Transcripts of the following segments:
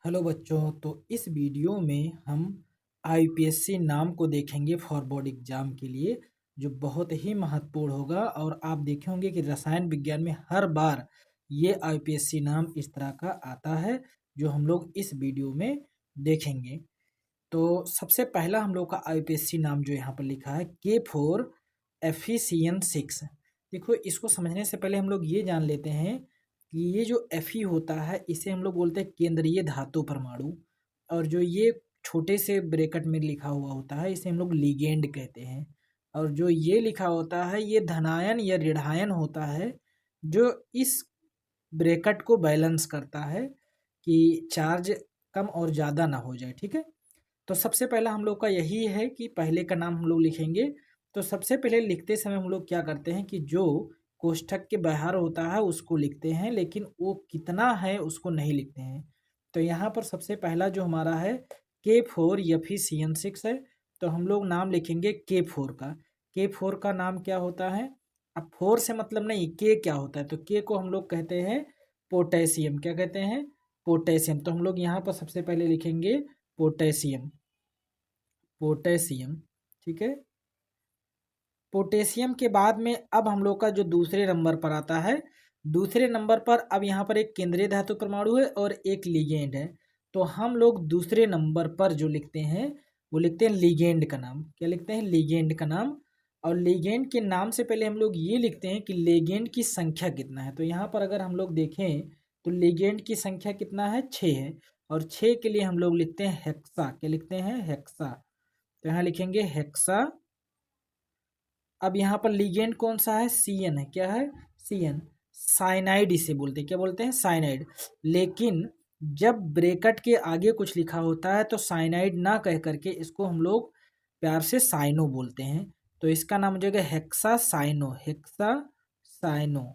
Hello बच्चों। तो इस वीडियो में हम आईपीएससी नाम को देखेंगे फॉर बोर्ड एग्जाम के लिए, जो बहुत ही महत्वपूर्ण होगा। और आप देखे होंगे कि रसायन विज्ञान में हर बार ये आईपीएससी नाम इस तरह का आता है, जो हम लोग इस वीडियो में देखेंगे। तो सबसे पहला हम लोग का आईपीएससी नाम जो यहाँ पर लिखा है K4 Fe6। देखो, इसको समझने से पहले हम लोग ये जान लेते हैं कि ये जो Fe होता है इसे हम लोग बोलते हैं केंद्रीय धातु परमाणु। और जो ये छोटे से ब्रैकेट में लिखा हुआ होता है इसे हम लोग लिगेंड कहते हैं। और जो ये लिखा होता है ये धनायन या ऋणायन होता है, जो इस ब्रैकेट को बैलेंस करता है कि चार्ज कम और ज़्यादा ना हो जाए। ठीक है, तो सबसे पहला हम लोग का यही है कि पहले का नाम हम लोग लिखेंगे। तो सबसे पहले लिखते समय हम लोग क्या करते हैं कि जो कोष्ठक के बाहर होता है उसको लिखते हैं, लेकिन वो कितना है उसको नहीं लिखते हैं। तो यहाँ पर सबसे पहला जो हमारा है K4 Fe6 है। तो हम लोग नाम लिखेंगे K4 का। K4 का नाम क्या होता है? अब 4 से मतलब नहीं, K क्या होता है? तो K को हम लोग कहते हैं पोटेशियम। क्या कहते हैं? पोटेशियम। तो हम लोग यहाँ पर सबसे पहले लिखेंगे पोटेशियम। पोटेशियम, ठीक है। पोटेशियम के बाद में अब हम लोग का जो दूसरे नंबर पर आता है, दूसरे नंबर पर अब यहाँ पर एक केंद्रीय धातु परमाणु है और एक लिगेंड है। तो हम लोग दूसरे नंबर पर जो लिखते हैं वो लिखते हैं लिगेंड का नाम। क्या लिखते हैं? लिगेंड का नाम। और लिगेंड के नाम से पहले हम लोग ये लिखते हैं कि लिगेंड की संख्या कितना है। तो यहाँ पर अगर हम लोग देखें तो लिगेंड की संख्या कितना है? 6 है। और 6 के लिए हम लोग लिखते हैं हेक्सा। क्या लिखते हैं? हेक्सा। तो यहाँ लिखेंगे हेक्सा। अब यहाँ पर लिगेंड कौन सा है? सीएन है। क्या है? सीएन। साइनाइड इसे बोलते हैं। क्या बोलते हैं? साइनाइड। लेकिन जब ब्रैकेट के आगे कुछ लिखा होता है तो साइनाइड ना कह करके इसको हम लोग प्यार से साइनो बोलते हैं। तो इसका नाम हो जाएगा हेक्सा साइनो। हेक्सा साइनो,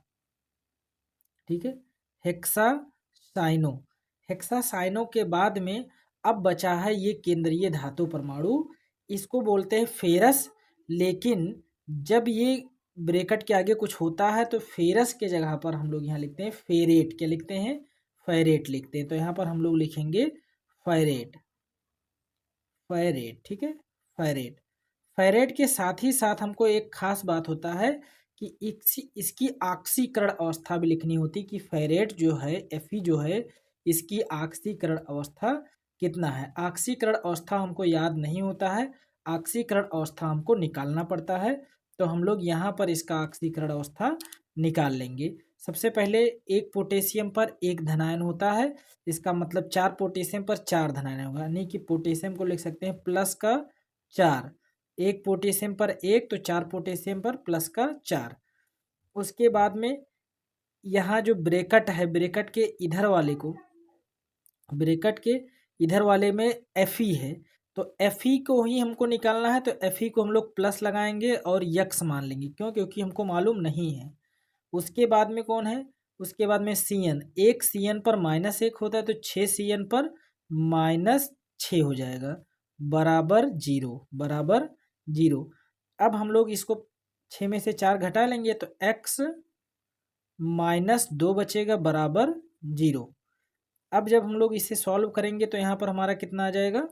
ठीक है। Hexa cyano. हेक्सा साइनो के बाद में अब बचा है ये केंद्रीय धातु परमाणु। इसको बोलते हैं फेरस। लेकिन जब ये ब्रैकेट के आगे कुछ होता है तो फेरस के जगह पर हम लोग यहाँ लिखते हैं फेरेट। क्या लिखते हैं? फेरेट लिखते हैं। तो यहाँ पर हम लोग लिखेंगे फेरेट। फेरेट, ठीक है। फेरेट। फेरेट के साथ ही साथ हमको एक खास बात होता है कि इसकी ऑक्सीकरण अवस्था भी लिखनी होती कि फेरेट जो है, Fe जो है, इसकी ऑक्सीकरण अवस्था कितना है। ऑक्सीकरण अवस्था हमको याद नहीं होता है, ऑक्सीकरण अवस्था हमको निकालना पड़ता है। तो हम लोग यहाँ पर इसका ऑक्सीकरण अवस्था निकाल लेंगे। सबसे पहले एक पोटेशियम पर एक धनायन होता है, इसका मतलब 4 पोटेशियम पर 4 धनायन होगा, यानी कि पोटेशियम को लिख सकते हैं प्लस का 4। एक पोटेशियम पर एक, तो 4 पोटेशियम पर प्लस का 4। उसके बाद में यहाँ जो ब्रैकेट है, ब्रैकेट के इधर वाले को, ब्रैकेट के इधर वाले में Fe है। तो Fe को ही हमको निकालना है। तो Fe को हम लोग प्लस लगाएंगे और यक्स मान लेंगे। क्यों? क्योंकि हमको मालूम नहीं है। उसके बाद में कौन है? उसके बाद में Cn। एक Cn पर -1 होता है, तो 6 Cn पर -6 हो जाएगा, बराबर 0। बराबर 0। अब हम लोग इसको 6 में से 4 घटा लेंगे तो x -2 बचेगा, बराबर 0। अब जब हम लोग इसे सॉल्व करेंगे तो यहाँ पर हमारा कितना आ जाएगा?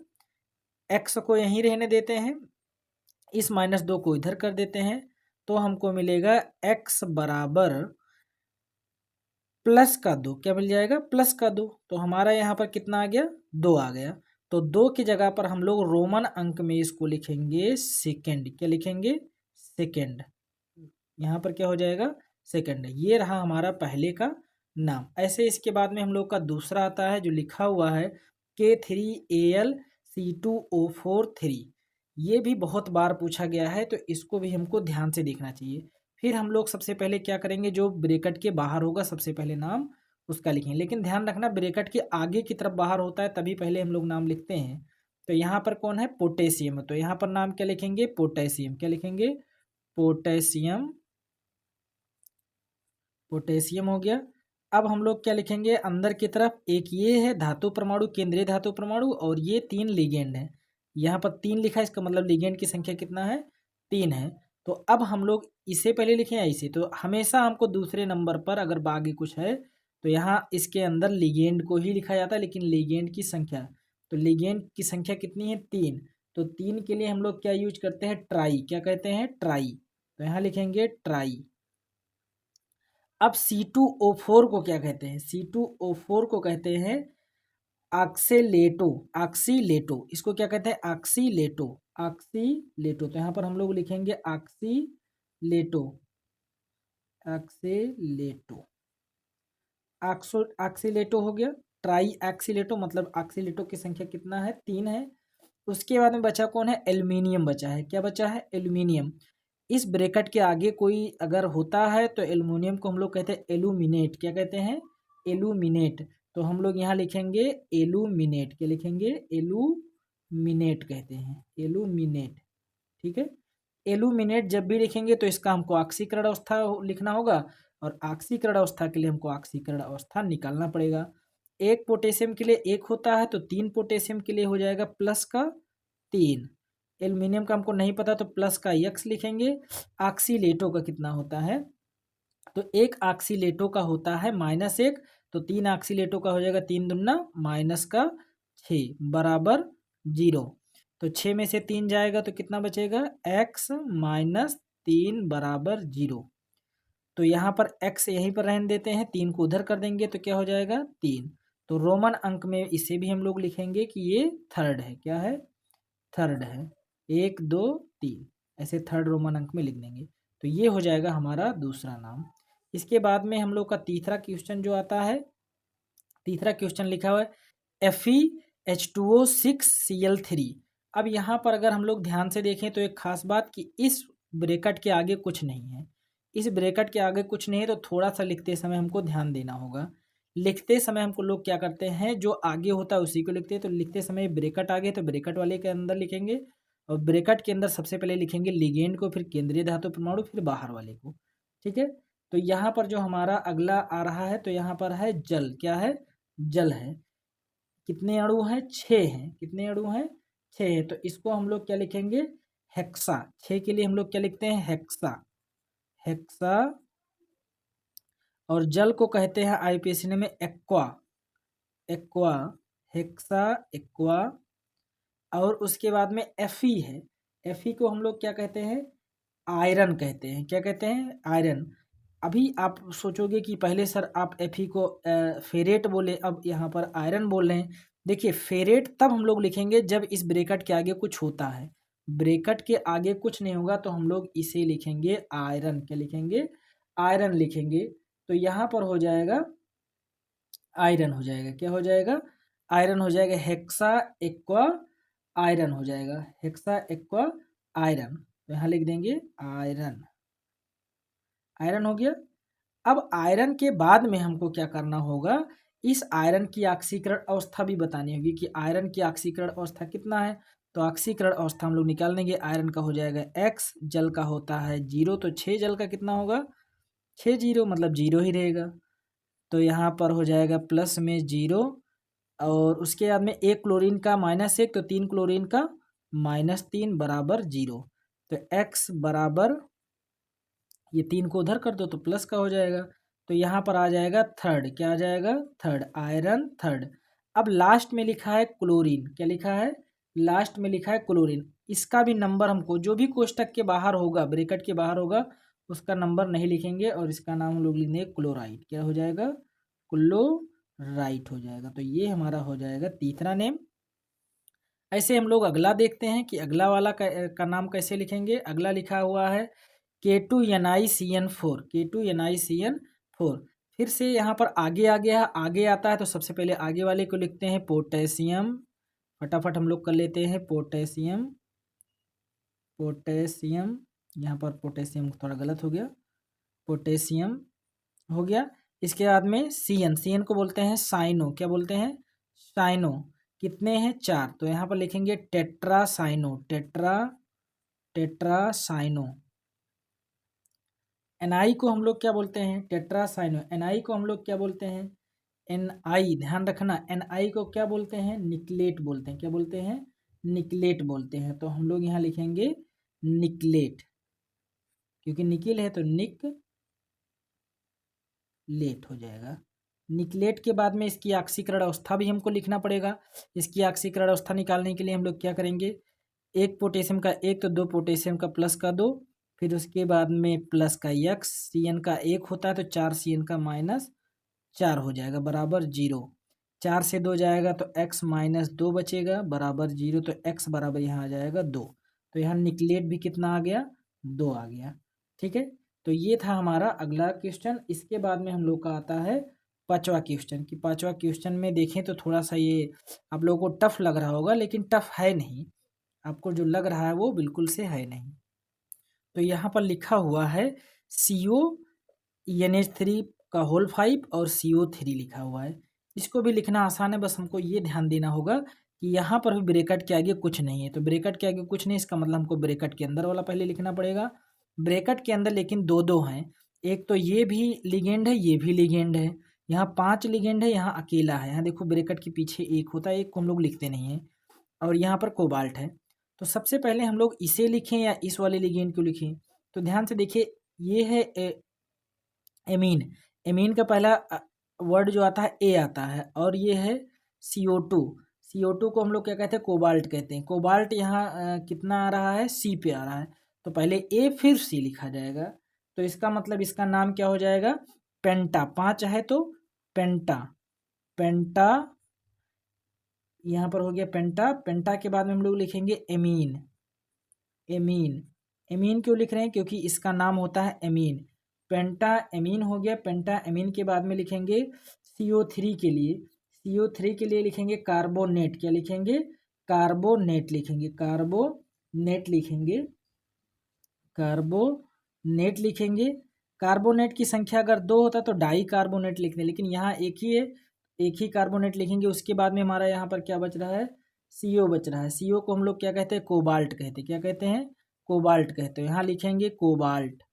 x को यहीं रहने देते हैं, इस -2 को इधर कर देते हैं, तो हमको मिलेगा x बराबर प्लस का 2। क्या मिल जाएगा? प्लस का 2। तो हमारा यहाँ पर कितना आ गया? 2 आ गया। तो 2 की जगह पर हम लोग रोमन अंक में इसको लिखेंगे सेकेंड। क्या लिखेंगे? सेकेंड। यहाँ पर क्या हो जाएगा? सेकेंड। ये रहा हमारा पहले का नाम। ऐसे इसके बाद में हम लोग का दूसरा आता है जो लिखा हुआ है K3Al C2O4 3। ये भी बहुत बार पूछा गया है, तो इसको भी हमको ध्यान से देखना चाहिए। फिर हम लोग सबसे पहले क्या करेंगे, जो ब्रैकेट के बाहर होगा सबसे पहले नाम उसका लिखेंगे। लेकिन ध्यान रखना, ब्रैकेट के आगे की तरफ बाहर होता है तभी पहले हम लोग नाम लिखते हैं। तो यहाँ पर कौन है? पोटेशियम। तो यहाँ पर नाम क्या लिखेंगे? पोटेशियम। क्या लिखेंगे? पोटेशियम। पोटेशियम हो गया। अब हम लोग क्या लिखेंगे अंदर की तरफ? एक ये है धातु परमाणु, केंद्रीय धातु परमाणु, और ये 3 लिगेंड है। यहाँ पर 3 लिखा है, इसका मतलब लिगेंड की संख्या कितना है? 3 है। तो अब हम लोग इसे पहले लिखें या इसे? तो हमेशा हमको दूसरे नंबर पर अगर आगे कुछ है तो यहाँ इसके अंदर लिगेंड को ही लिखा जाता है, लेकिन लिगेंड की संख्या, तो लिगेंड की संख्या कितनी है 3, तो 3 के लिए हम लोग क्या यूज करते हैं ट्राई, क्या कहते हैं ट्राई, तो यहाँ लिखेंगे ट्राई। अब C2O4 को क्या कहते हैं, C2O4 को कहते हैं ऑक्सीलेटो, ऑक्सीलेटो, इसको क्या कहते हैं ऑक्सीलेटो, ऑक्सीलेटो, तो यहाँ पर हम लोग लिखेंगे ऑक्सीलेटो, ऑक्सीलेटो, ऑक्सीलेटो हो गया। ट्राई ऑक्सीलेटो मतलब ऑक्सीलेटो की संख्या कितना है 3 है। उसके बाद में बचा कौन है, एल्यूमिनियम बचा है, क्या बचा है एल्यूमिनियम। इस ब्रैकेट के आगे कोई अगर होता है तो एल्युमिनियम को हम लोग कहते हैं एलुमिनेट, क्या कहते हैं एलुमिनेट, तो हम लोग यहाँ लिखेंगे एलुमिनेट, क्या लिखेंगे एलुमिनेट कहते हैं एलुमिनेट, ठीक है। एलुमिनेट जब भी लिखेंगे तो इसका हमको ऑक्सीकरण अवस्था लिखना होगा, और ऑक्सीकरण अवस्था के लिए हमको ऑक्सीकरण अवस्था निकालना पड़ेगा। एक पोटेशियम के लिए एक होता है तो 3 पोटेशियम के लिए हो जाएगा प्लस का 3, एल्युमिनियम का हमको नहीं पता तो प्लस का x लिखेंगे। ऑक्सीलेटो का कितना होता है, तो एक ऑक्सीलेटो का होता है -1, तो 3 ऑक्सीलेटो का हो जाएगा 3 दूना माइनस का 6 बराबर 0, तो 6 में से 3 जाएगा तो कितना बचेगा x माइनस 3 बराबर 0, तो यहाँ पर x यहीं पर रहने देते हैं, 3 को उधर कर देंगे तो क्या हो जाएगा 3, तो रोमन अंक में इसे भी हम लोग लिखेंगे कि ये थर्ड है, क्या है थर्ड है, 1 2 3 ऐसे थर्ड रोमन अंक में लिख देंगे, तो ये हो जाएगा हमारा दूसरा नाम। इसके बाद में हम लोग का तीसरा क्वेश्चन जो आता है, तीसरा क्वेश्चन लिखा हुआ है FeH2O6Cl3। अब यहाँ पर अगर हम लोग ध्यान से देखें तो एक खास बात कि इस ब्रैकेट के आगे कुछ नहीं है, इस ब्रैकेट के आगे कुछ नहीं है, तो थोड़ा सा लिखते समय हमको ध्यान देना होगा। लिखते समय हमको लोग क्या करते हैं, जो आगे होता है उसी को लिखते हैं, तो लिखते समय ब्रैकेट आगे तो ब्रैकेट वाले के अंदर लिखेंगे, और ब्रैकेट के अंदर सबसे पहले लिखेंगे लिगेंड को, फिर केंद्रीय धातु परमाणु, फिर बाहर वाले को, ठीक है। तो यहाँ पर जो हमारा अगला आ रहा है, तो यहाँ पर है जल, क्या है जल है, कितने अणु हैं 6 हैं, कितने अणु हैं 6 हैं, तो इसको हम लोग क्या लिखेंगे हेक्सा, 6 के लिए हम लोग क्या लिखते हैं हेक्सा, हेक्सा, और जल को कहते हैं आईपीएसी में एक्वा, एक्वा, हेक्सा एक्वा, और उसके बाद में Fe है, Fe को हम लोग क्या कहते हैं आयरन कहते हैं, क्या कहते हैं आयरन। अभी आप सोचोगे कि पहले सर आप Fe को फेरेट बोले, अब यहाँ पर आयरन बोल रहे हैं। देखिए फेरेट तब हम लोग लिखेंगे जब इस ब्रैकेट के आगे कुछ होता है, ब्रैकेट के आगे कुछ नहीं होगा तो हम लोग इसे लिखेंगे आयरन, क्या लिखेंगे आयरन लिखेंगे, तो यहाँ पर हो जाएगा आयरन हो जाएगा, क्या हो जाएगा आयरन हो जाएगा, हेक्सा एक्वा आयरन हो जाएगा, हेक्सा एक्वा आयरन, तो यहाँ लिख देंगे आयरन, आयरन हो गया। अब आयरन के बाद में हमको क्या करना होगा, इस आयरन की ऑक्सीकरण अवस्था भी बतानी होगी कि आयरन की ऑक्सीकरण अवस्था कितना है, तो ऑक्सीकरण अवस्था हम लोग निकाल लेंगे, आयरन का हो जाएगा x, जल का होता है 0, तो 6 जल का कितना होगा 6 0 मतलब 0 ही रहेगा, तो यहाँ पर हो जाएगा प्लस में 0, और उसके बाद में एक क्लोरीन का -1, तो 3 क्लोरीन का -3 बराबर 0, तो x बराबर ये 3 को उधर कर दो तो प्लस का हो जाएगा, तो यहाँ पर आ जाएगा थर्ड, क्या आ जाएगा थर्ड आयरन थर्ड। अब लास्ट में लिखा है क्लोरीन, क्या लिखा है लास्ट में लिखा है क्लोरीन, इसका भी नंबर हमको जो भी कोष्टक के बाहर होगा ब्रैकेट के बाहर होगा उसका नंबर नहीं लिखेंगे, और इसका नाम हम लोग लिखेंगे क्लोराइड, क्या हो जाएगा क्लोराइड हो जाएगा, तो ये हमारा हो जाएगा तीसरा नेम। ऐसे हम लोग अगला देखते हैं कि अगला वाला का नाम कैसे लिखेंगे। अगला लिखा हुआ है K2NiCN4, K2NiCN4, फिर से यहाँ पर आगे आता है, तो सबसे पहले आगे वाले को लिखते हैं पोटेशियम, फटाफट हम लोग कर लेते हैं पोटेशियम, पोटेशियम, यहाँ पर पोटेशियम थोड़ा गलत हो गया, पोटेशियम हो गया। इसके बाद में CN को बोलते हैं साइनो, क्या बोलते हैं साइनो, कितने हैं 4, तो यहाँ पर लिखेंगे टेट्रासाइनो, टेट्रासाइनो। Ni को हम लोग क्या बोलते हैं टेट्रासाइनो, Ni को हम लोग क्या बोलते हैं Ni, ध्यान रखना Ni को क्या बोलते हैं निकलेट बोलते हैं, क्या बोलते हैं निकलेट बोलते हैं, तो हम लोग यहाँ लिखेंगे निकलेट, क्योंकि निकिल है तो निक लेट हो जाएगा, निकलेट के बाद में इसकी ऑक्सीकरण अवस्था भी हमको लिखना पड़ेगा। इसकी ऑक्सीकरण अवस्था निकालने के लिए हम लोग क्या करेंगे, एक पोटेशियम का एक तो दो पोटेशियम का प्लस का दो, फिर उसके बाद में प्लस का यक्स, सी एन का एक होता है तो 4 CN का माइनस 4 हो जाएगा बराबर 0। 4 से 2 जाएगा तो x माइनस 2 बचेगा बराबर 0, तो x बराबर यहाँ आ जाएगा 2। तो यहाँ निकलेट भी कितना आ गया, 2 आ गया। ठीक है, तो ये था हमारा अगला क्वेश्चन। इसके बाद में हम लोग का आता है पांचवा क्वेश्चन। कि पांचवा क्वेश्चन में देखें तो थोड़ा सा ये आप लोगों को टफ लग रहा होगा, लेकिन टफ है नहीं, आपको जो लग रहा है वो बिल्कुल से है नहीं। तो यहाँ पर लिखा हुआ है CONH3 का होल 5 और CO3 लिखा हुआ है। इसको भी लिखना आसान है, बस हमको ये ध्यान देना होगा कि यहाँ पर भी ब्रैकेट के आगे कुछ नहीं है। तो ब्रैकेट के आगे कुछ नहीं, इसका मतलब हमको ब्रैकेट के अंदर वाला पहले लिखना पड़ेगा। ब्रैकेट के अंदर लेकिन दो दो हैं, एक तो ये भी लिगेंड है, ये भी लिगेंड है। यहाँ 5 लिगेंड है, यहाँ अकेला है। यहाँ देखो ब्रैकेट के पीछे एक होता है, एक को हम लोग लिखते नहीं है। और यहाँ पर कोबाल्ट है। तो सबसे पहले हम लोग इसे लिखें या इस वाले लिगेंड को लिखें, तो ध्यान से देखिए, ये है एमीन। एमीन का पहला वर्ड जो आता है ए आता है, और ये है CO2। CO2 को हम लोग क्या कहते हैं, कोबाल्ट कहते हैं। कोबाल्ट यहाँ कितना आ रहा है, C पे आ रहा है, तो पहले ए फिर C लिखा जाएगा। तो इसका मतलब इसका नाम क्या हो जाएगा, पेंटा। 5 है तो पेंटा, पेंटा यहाँ पर हो गया पेंटा। पेंटा के बाद में हम लोग लिखेंगे एमीन। एमीन, एमीन क्यों लिख रहे हैं, क्योंकि इसका नाम होता है एमीन। पेंटा एमीन हो गया। पेंटा एमीन के बाद में लिखेंगे CO3 के लिए। CO3 के लिए लिखेंगे कार्बोनेट। क्या लिखेंगे, कार्बोनेट लिखेंगे, कार्बोनेट लिखेंगे, कार्बोनेट लिखेंगे। कार्बोनेट की संख्या अगर 2 होता तो डाई कार्बोनेट लिखते, लेकिन यहाँ एक ही है, एक ही कार्बोनेट लिखेंगे। उसके बाद में हमारा यहाँ पर क्या बच रहा है, CO बच रहा है। CO को हम लोग क्या कहते हैं, कोबाल्ट कहते हैं। क्या कहते हैं, कोबाल्ट कहते हैं। यहाँ लिखेंगे कोबाल्ट,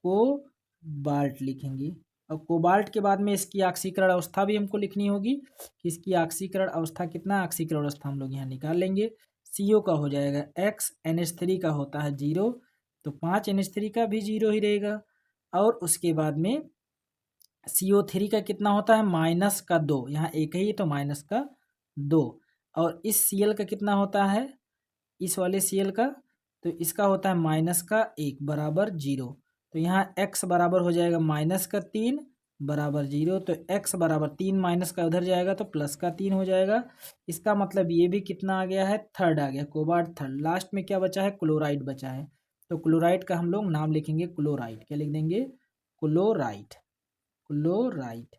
कोबाल्ट लिखेंगे। और कोबाल्ट के बाद में इसकी ऑक्सीकरण अवस्था भी हमको लिखनी होगी कि इसकी ऑक्सीकरण अवस्था कितना, ऑक्सीकरण अवस्था हम लोग यहाँ निकाल लेंगे। CO का हो जाएगा x, NH3 का होता है 0, तो 5 NH3 का भी 0 ही रहेगा। और उसके बाद में CO3 का कितना होता है, माइनस का 2, यहाँ एक ही तो माइनस का 2। और इस Cl का कितना होता है, इस वाले Cl का, तो इसका होता है माइनस का 1 बराबर 0। तो यहाँ x बराबर हो जाएगा माइनस का 3 बराबर 0। तो x बराबर 3 माइनस का उधर जाएगा तो प्लस का 3 हो जाएगा। इसका मतलब ये भी कितना आ गया है, थर्ड आ गया, कोबाल्ट थर्ड। लास्ट में क्या बचा है, क्लोराइड बचा है। तो क्लोराइड का हम लोग नाम लिखेंगे क्लोराइड। क्या लिख देंगे, क्लोराइड, क्लोराइड।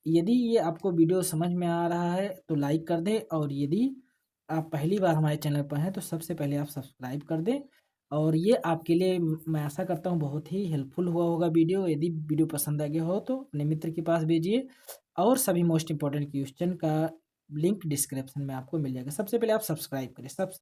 यदि ये आपको वीडियो समझ में आ रहा है तो लाइक कर दें, और यदि आप पहली बार हमारे चैनल पर हैं तो सबसे पहले आप सब्सक्राइब कर दें। और ये आपके लिए मैं आशा करता हूँ बहुत ही हेल्पफुल हुआ होगा वीडियो। यदि वीडियो पसंद आ गया हो तो अपने मित्र के पास भेजिए, और सभी मोस्ट इंपॉर्टेंट क्वेश्चन का लिंक डिस्क्रिप्शन में आपको मिल जाएगा। सबसे पहले आप सब्सक्राइब करें। सब